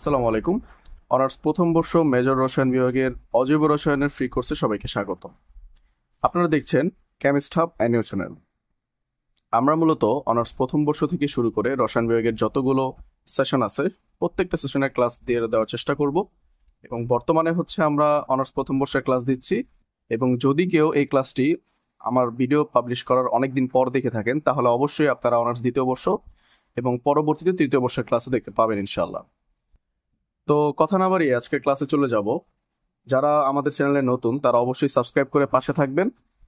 আসসালামু আলাইকুম। অনার্স প্রথম বর্ষ মেজর রসায়ন বিভাগের অজৈব রসায়নের ফ্রি কোর্সে সবাইকে স্বাগত। আপনারা দেখছেন কেমিস্ট হাব অ্যানিউ চ্যানেল। আমরা মূলত অনার্স প্রথম বর্ষ থেকে শুরু করে রসায়ন বিভাগের যতগুলো সেশন আছে প্রত্যেকটা সেশনের ক্লাস দিয়ে দেওয়ার চেষ্টা করব, এবং বর্তমানে আমরা অনার্স প্রথম বর্ষের ক্লাস দিচ্ছি। এবং যদি কেউ এই ক্লাসটি আমার ভিডিও পাবলিশ করার অনেক দিন পর দেখে থাকেন, তাহলে অবশ্যই আপনারা অনার্স দ্বিতীয় বর্ষ এবং পরবর্তীতে তৃতীয় বর্ষের ক্লাসও দেখতে পাবেন ইনশাল্লাহ। তো কথা না বাড়িয়ে আজকে ক্লাসে চলে যাব। যারা আমাদের চ্যানেলে নতুন তারা অবশ্যই সাবস্ক্রাইব করে পাশে থাকবেন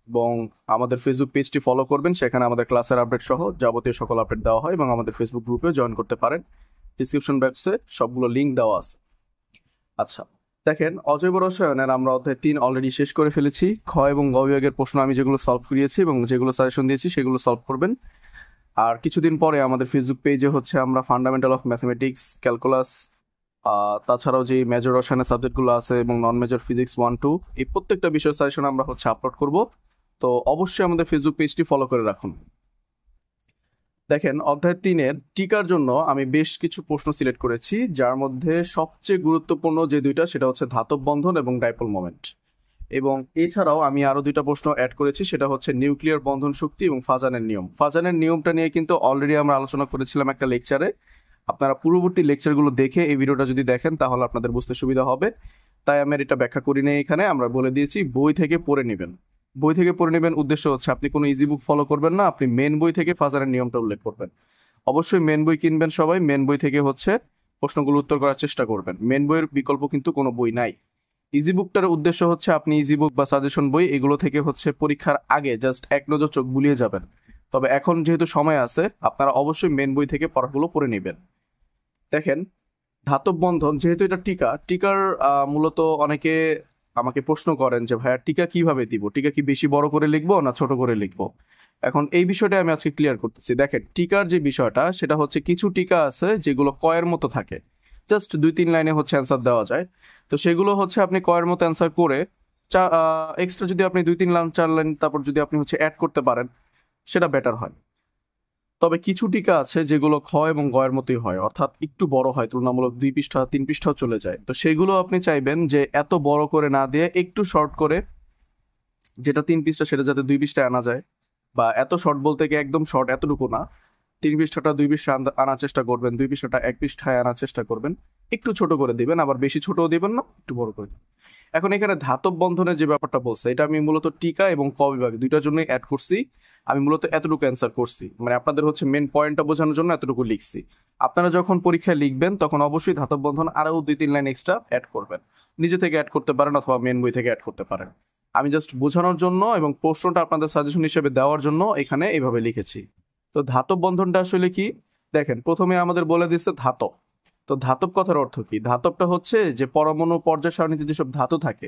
এবং আমাদের ফেসবুক পেজটি ফলো করবেন। সেখানে আমাদের ক্লাসের আপডেট সহ যাবতীয় সকল আপডেট দেওয়া হয়, এবং আমাদের ফেসবুক গ্রুপেও জয়েন করতে পারেন। ডিসক্রিপশন বক্সে সবগুলো লিঙ্ক দেওয়া আছে। আচ্ছা, দেখেন, অজৈব রসায়নের আমরা অধ্যায় 3 অলরেডি শেষ করে ফেলেছি। খ এবং গ বিভাগের প্রশ্ন আমি যেগুলো সলভ করিয়েছি এবং যেগুলো সাজেশন দিয়েছি সেগুলো সলভ করবেন। আর কিছুদিন পরে আমাদের ফেসবুক পেজে আমরা ফান্ডামেন্টাল অফ ম্যাথমেটিক্স, ক্যালকুলাস, তাছাড়াও যে মেজর রসায়নের সাবজেক্টগুলো আছে এবং নন মেজর ফিজিক্স 1-2 এই প্রত্যেকটা বিষয় সাজেশন আমরা আপলোড করব। তো অবশ্যই আমাদের ফেসবুক পেজটি ফলো করে রাখুন। দেখেন, অধ্যায় 3-এর টিকার জন্য আমি বেশ কিছু প্রশ্ন সিলেক্ট করেছি, যার মধ্যে সবচেয়ে গুরুত্বপূর্ণ যে দুইটা সেটা হচ্ছে ধাতব বন্ধন এবং ডাইপোল মোমেন্ট। এবং এছাড়াও আমি আরো দুইটা প্রশ্ন অ্যাড করেছি, সেটা হচ্ছে নিউক্লিয়ার বন্ধন শক্তি এবং ফাজানের নিয়ম। ফাজানের নিয়মটা নিয়ে কিন্তু অলরেডি আমরা আলোচনা করেছিলাম একটা লেকচারে। আপনারা পূর্ববর্তী লেকচারগুলো দেখে এই ভিডিওটা যদি দেখেন তাহলে আপনাদের বুঝতে সুবিধা হবে। তাই আমি এটা ব্যাখ্যা করি না, এখানে আমরা বলে দিয়েছি বই থেকে পড়ে নেবেন। বই থেকে পড়ে নেবেন উদ্দেশ্য হচ্ছে আপনি কোনো ইজি বুক ফলো করবেন না, আপনি মেন বই থেকে ফাজারের নিয়মটা উল্লেখ করবেন। অবশ্যই মেন বই কিনবেন সবাই, মেন বই থেকে প্রশ্নগুলো উত্তর করার চেষ্টা করবেন। মেন বইয়ের বিকল্প কিন্তু কোনো বই নাই। ইজি বুকটার উদ্দেশ্য হচ্ছে আপনি ইজি বুক বা সাজেশন বই এগুলো থেকে পরীক্ষার আগে জাস্ট এক নজর চোখ বুলিয়ে যাবেন। তবে এখন যেহেতু সময় আছে, আপনারা অবশ্যই মেন বই থেকে পড়াগুলো পড়ে নেবেন। দেখেন, ধাতব বন্ধন যেহেতু এটা টিকার মূলত অনেকে আমাকে প্রশ্ন করেন যে ভাইয়া টিকা কিভাবে দিব, টিকা কি বেশি বড় করে লিখবো না ছোট করে লিখবো। এখন এই বিষয়টা আমি আজকে ক্লিয়ার করতেছি। দেখেন, টিকার যে বিষয়টা সেটা হচ্ছে কিছু টিকা আছে যেগুলো কয়ের মতো থাকে, জাস্ট 2-3 লাইনে অ্যান্সার দেওয়া যায়। তো সেগুলো আপনি কয়ের মতো অ্যান্সার করে এক্সট্রা যদি আপনি 2-3 লাইন 4 লাইন তারপর যদি আপনি অ্যাড করতে পারেন সেটা বেটার হয়। তবে কিছু টিকা আছে যেগুলো খ এবং গ এর মতোই হয়, অর্থাৎ একটু বড় হয়, তুলনামূলক 2 পৃষ্ঠা 3 পৃষ্ঠাও চলে যায়। তো সেগুলো আপনি চাইবেন যে এত বড় করে না দিয়ে একটু শর্ট করে, যেটা 3 পৃষ্ঠা সেটা যাতে 2 পৃষ্ঠায় আনা যায়। বা এত শর্ট বলতে গিয়ে একদম শর্ট এতটুকু না, 3 পৃষ্ঠাটা 2 পৃষ্ঠা আনার চেষ্টা করবেন, 2 পৃষ্ঠাটা 1 পৃষ্ঠায় আনার চেষ্টা করবেন। একটু ছোট করে দিবেন, আবার বেশি ছোটও দিবেন না, একটু বড় করে দিবেন। এখন এখানে ধাতব বন্ধনের যে ব্যাপারটা বলছে, এটা আমি মূলত টিকা এবং ক বিভাগ দুইটার জন্যই অ্যাড করছি। আমি মূলত এতটুকু অ্যান্সার করছি, মানে আপনাদের মেন পয়েন্টটা বোঝানোর জন্য এতটুকু লিখছি। আপনারা যখন পরীক্ষায় লিখবেন তখন অবশ্যই ধাতব বন্ধন আরো 2-3 লাইন এক্সট্রা অ্যাড করবেন। নিজে থেকে অ্যাড করতে পারেন অথবা মেন বই থেকে অ্যাড করতে পারেন। আমি জাস্ট বোঝানোর জন্য এবং প্রশ্নটা আপনাদের সাজেশন হিসেবে দেওয়ার জন্য এখানে এইভাবে লিখেছি। তো ধাতব বন্ধনটা আসলে কি, দেখেন, প্রথমে আমাদের বলে দিচ্ছে ধাতব। তো ধাতব কথার অর্থ কি? ধাতবটা হচ্ছে যে পরমাণু পর্যায় সারণীতে যেসব ধাতু থাকে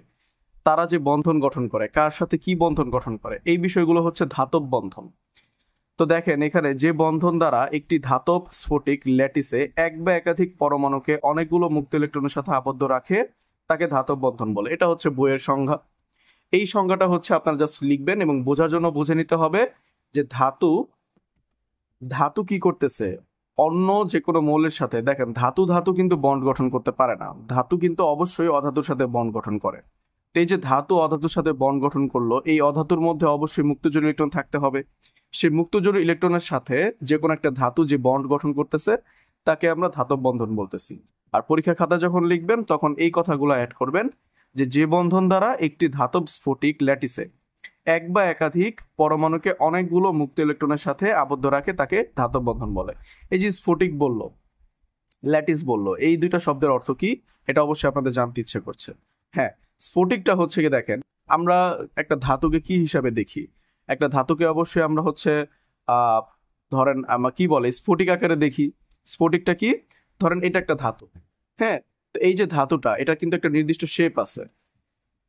তারা যে বন্ধন গঠন করে, কার সাথে কি বন্ধন গঠন করে, এই বিষয়গুলো ধাতব বন্ধন। তো দেখেন, এখানে যে বন্ধন দ্বারা একটি ধাতব স্ফটিক ল্যাটিসে এক বা একাধিক পরমাণুকে অনেকগুলো মুক্ত ইলেকট্রনের সাথে আবদ্ধ রাখে তাকে ধাতব বন্ধন বলে। এটা বইয়ের সংজ্ঞা। এই সংজ্ঞাটা আপনারা জাস্ট লিখবেন এবং বোঝার জন্য বুঝে নিতে হবে যে ধাতু ধাতু কি করতেছে অন্য যে কোনো মৌলের সাথে। দেখেন, ধাতু ধাতু কিন্তু বন্ড গঠন করতে পারে না, ধাতু কিন্তু অবশ্যই অধাতুর সাথে বন্ড গঠন করে। তো এই যে ধাতু অধাতুর সাথে বন্ড গঠন করলো, এই অধাতুর মধ্যে অবশ্যই মুক্তজোড় ইলেকট্রন থাকতে হবে। সেই মুক্তজোড় ইলেকট্রনের সাথে যে কোনো একটা ধাতু যে বন্ড গঠন করতেছে তাকে আমরা ধাতব বন্ধন বলতেছি। আর পরীক্ষার খাতা যখন লিখবেন তখন এই কথাগুলো অ্যাড করবেন যে যে বন্ধন দ্বারা একটি ধাতব স্ফটিক ল্যাটিসে এক বা একাধিক পরমাণুকে অনেকগুলো মুক্ত ইলেকট্রনের সাথে আবদ্ধ রাখে তাকে ধাতব বন্ধন বলে। এই যে স্ফটিক বললো, ল্যাটিস বললো, এই দুইটা শব্দের অর্থ কি এটা অবশ্যই আপনাদের জানতে ইচ্ছে করছে। হ্যাঁ, স্ফটিকটা কি, দেখেন, আমরা একটা ধাতুকে কি হিসাবে দেখি? একটা ধাতুকে অবশ্যই আমরা আহ ধরেন আমরা কি বলে স্ফটিক আকারে দেখি। স্ফটিকটা কি, ধরেন এটা একটা ধাতু। হ্যাঁ, তো এই যে ধাতুটা, এটা কিন্তু একটা নির্দিষ্ট শেপ আছে।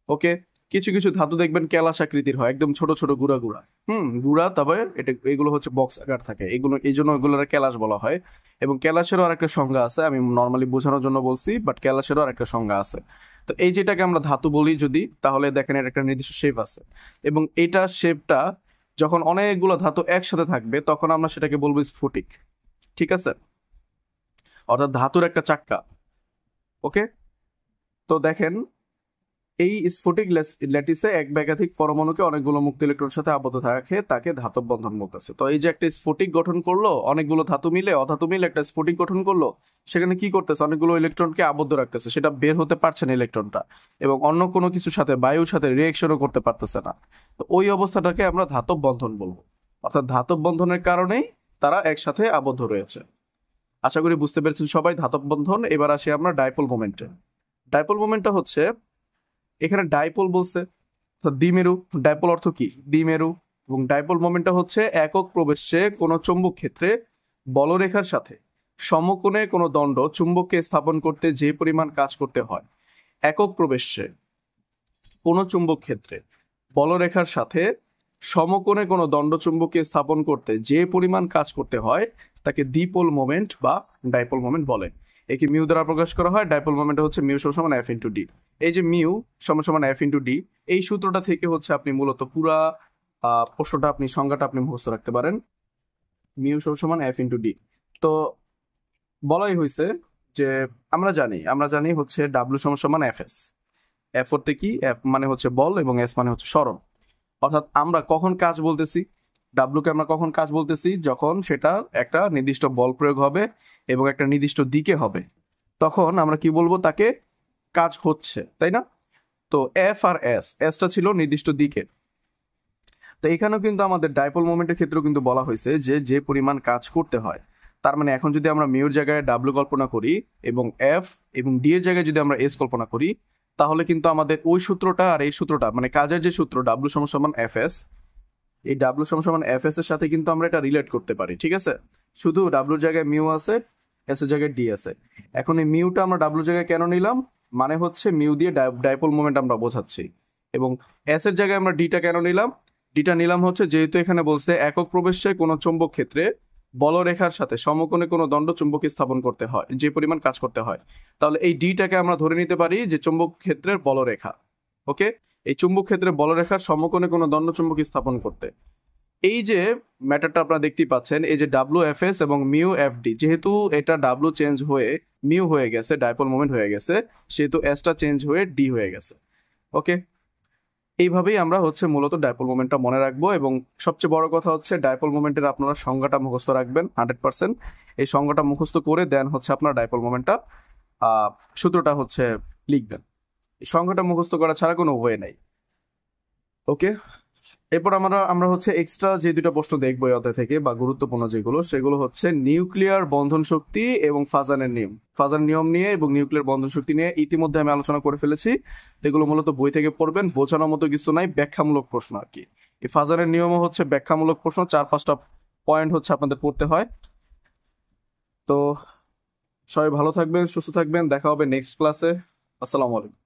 ওকে, কিছু কিছু ধাতু দেখবেন ক্যালাস আকৃতির হয়, একদম ছোট ছোট গুড়া গুড়া। গুড়া, তবে এগুলো বক্স আকার থাকে, এগুলো এই জন্য এগুলোর ক্যালাস বলা হয়। এবং ক্যালাসেরও আরেকটা সংজ্ঞা আছে, আমি নর্মালি বোঝানোর জন্য বলছি, বাট ক্যালাসেরও আরেকটা সংজ্ঞা আছে। তো এই যেটাকে আমরা ধাতু বলি যদি, তাহলে দেখেন এর একটা নির্দিষ্ট শেপ আছে। এবং এটা শেপটা যখন অনেকগুলো ধাতু একসাথে থাকবে তখন আমরা সেটাকে বলবো স্ফটিক। ঠিক আছে, অর্থাৎ ধাতুর একটা চাক্কা। ওকে, তো দেখেন এই স্ফটিক ল্যাটিসে এক বা একাধিক পরমাণুকে অনেকগুলো মুক্ত ইলেকট্রনের সাথে আবদ্ধ রাখে তাকে ধাতব বন্ধন বলতেছে। তো এই যে একটা স্ফটিক গঠন করলো, অনেকগুলো ধাতু মিলে অধাতু মিলে একটা স্ফটিক গঠন করলো, সেখানে কি করতেছে, অনেকগুলো ইলেকট্রনকে আবদ্ধ রাখতেছে, সেটা বের হতে পারছে না ইলেকট্রনটা, এবং অন্য কোনো কিছুর সাথে বায়ুর সাথে রিয়েকশনও করতে পারতেছে না। তো ওই অবস্থাটাকে আমরা ধাতব বন্ধন বলবো। অর্থাৎ ধাতব বন্ধনের কারণেই তারা একসাথে আবদ্ধ রয়েছে। আশা করি বুঝতে পেরেছেন সবাই ধাতব বন্ধন। এবার আসি আমরা ডাইপোল মোমেন্টে। ডাইপোল মোমেন্টটা হচ্ছে, এখানে ডাইপোল বলছে তো দ্বিমেরু, ডাইপোল অর্থ কি, দ্বিমেরু। এবং ডাইপোল মোমেন্টটা হচ্ছে একক প্রবেশে কোনো চৌম্বক ক্ষেত্রে বলরেখার সাথে সমকোণে কোনো দণ্ড চুম্বককে স্থাপন করতে যে পরিমাণ কাজ করতে হয়। একক প্রবেশে কোনো চুম্বক ক্ষেত্রে বলরেখার সাথে সমকোণে কোনো দণ্ড চুম্বককে স্থাপন করতে যে পরিমাণ কাজ করতে হয় তাকে দ্বিপোল মোমেন্ট বা ডাইপোল মোমেন্ট বলে। একে মিউ দ্বারা প্রকাশ করা হয়। ডাইপোল মোমেন্ট হচ্ছে মিউ সমান এফ ইন্টু ডি। এই যে মিউ সমান এফ ইন্টু ডি, এই সূত্রটা থেকে হচ্ছে আপনি মূলত পুরা প্রশ্নটা আপনি সংজ্ঞাটা আপনি মুখস্থ রাখতে পারেন। মিউ সমান এফ ইন্টু ডি। তো বলাই হয়েছে যে আমরা জানি হচ্ছে ডাব্লিউ সমান এফ এস। এফ অর্থে কি, এফ মানে হচ্ছে বল এবং এস মানে হচ্ছে সরণ। অর্থাৎ আমরা কখন কাজ বলতেছি, ডাব্লুকে আমরা কখন কাজ বলতেছি, যখন সেটা একটা নির্দিষ্ট বল প্রয়োগ হবে এবং একটা নির্দিষ্ট দিকে হবে, তখন আমরা কি বলবো, তাকে কাজ হচ্ছে, তাই না? তো এফ আর এসটা ছিল নির্দিষ্ট দিকে। তো এখানেও কিন্তু আমাদের ডাইপোল মোমেন্টের ক্ষেত্রেও কিন্তু বলা হয়েছে যে যে পরিমাণ কাজ করতে হয়। তার মানে এখন যদি আমরা মিউর জায়গায় ডাব্লু কল্পনা করি এবং এফ এবং ডি এর জায়গায় যদি আমরা এস কল্পনা করি, তাহলে কিন্তু আমাদের ওই সূত্রটা আর এই সূত্রটা, মানে কাজের যে সূত্র ডাব্লু সমান এফ এস, এই ডাব্লু সমান এফ এস এর সাথে কিন্তু আমরা এটা রিলেট করতে পারি। ঠিক আছে, শুধু ডাব্লুর জায়গায় মিউ আছে, এস এর জায়গায় ডি আছে। এখন এই মিউটা আমরা ডাব্লুর জায়গায় কেন নিলাম, মানে হচ্ছে মিউ দিয়ে ডাইপোল মোমেন্ট আমরা বোঝাচ্ছি। এবং এস এর জায়গায় আমরা ডিটা কেন নিলাম, ডিটা নিলাম হচ্ছে যেহেতু এখানে বলছে একক প্রবেশে কোনো চৌম্বক ক্ষেত্রে বলরেখার সাথে সমকোণে কোনো দণ্ড চুম্বকী স্থাপন করতে হয় যে পরিমাণ কাজ করতে হয়, তাহলে এই ডিটাকে আমরা ধরে নিতে পারি যে চৌম্বক ক্ষেত্রের বলরেখা। ওকে, এই চুম্বক ক্ষেত্রে বলরেখার সমকোণে কোনো দণ্ড চুম্বকী স্থাপন করতে, এই যে ম্যাটারটা আপনারা দেখতেই পাচ্ছেন, এই যে ডাব্লু এফ এস এবং মিউ এফ ডি, যেহেতু এটা ডাব্লু চেঞ্জ হয়ে মিউ হয়ে গেছে, ডাইপোল মোমেন্ট হয়ে গেছে, সেহেতু এসটা চেঞ্জ হয়ে ডি হয়ে গেছে। ওকে, এইভাবেই আমরা হচ্ছে মূলত ডাইপোল মোমেন্টটা মনে রাখবো। এবং সবচেয়ে বড় কথা হচ্ছে ডাইপোল মোমেন্টের আপনারা সংজ্ঞাটা মুখস্থ রাখবেন 100%। এই সংজ্ঞাটা মুখস্থ করে দেন হচ্ছে আপনার ডাইপোল মোমেন্টটা সূত্রটা হচ্ছে লিখবেন। এই সংজ্ঞাটা মুখস্থ করা ছাড়া কোনো ওয়ে নাই। ওকে, এরপর আমরা হচ্ছে এক্সট্রা যে দুটো প্রশ্ন দেখবো এই অধ্যায় থেকে বা গুরুত্বপূর্ণ যেগুলো, সেগুলো হচ্ছে নিউক্লিয়ার বন্ধন শক্তি এবং ফাজানের নিয়ম। ফাজার নিয়ম নিয়ে এবং নিউক্লিয়ার বন্ধন শক্তি নিয়ে ইতিমধ্যে আমি আলোচনা করে ফেলেছি। এগুলো মূলত বই থেকে পড়বেন, বোঝানোর মতো কিছু নাই, ব্যাখ্যামূলক প্রশ্ন আর কি। এই ফাজানের নিয়মও হচ্ছে ব্যাখ্যামূলক প্রশ্ন, 4-5টা পয়েন্ট হচ্ছে আপনাদের পড়তে হয়। তো সবাই ভালো থাকবেন, সুস্থ থাকবেন, দেখা হবে নেক্সট ক্লাসে। আসসালামু আলাইকুম।